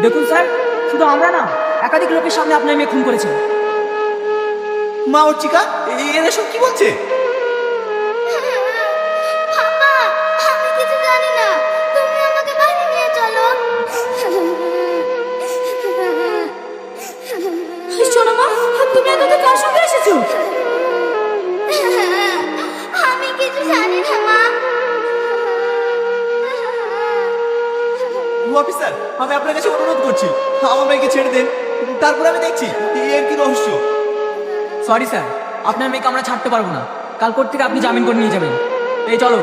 দেখুন স্যার, শুধু আমরা না, একাধিক লোকের সামনে আপনার মেয়ে খুন করেছে। মা অর্চিকা, এরা সব কি বলছে? বাবা, আমি কিছু জানি না, তুমি আমাকে বাড়ি নিয়ে চলো। শোনো মা, তুমি এতটা কার সঙ্গে এসেছো? আমি কিছু জানি না মা। অফিসার, আমি আপনার কাছে অনুরোধ করছি, আমার মেয়েকে ছেড়ে দেন, তারপর আমি দেখছি এর কি রহস্য। সরি স্যার, আপনার মেয়েকে আমরা ছাড়তে পারবো না। কাল কোর্ট থেকে আপনি জামিন করে নিয়ে যাবেন। এই চলো।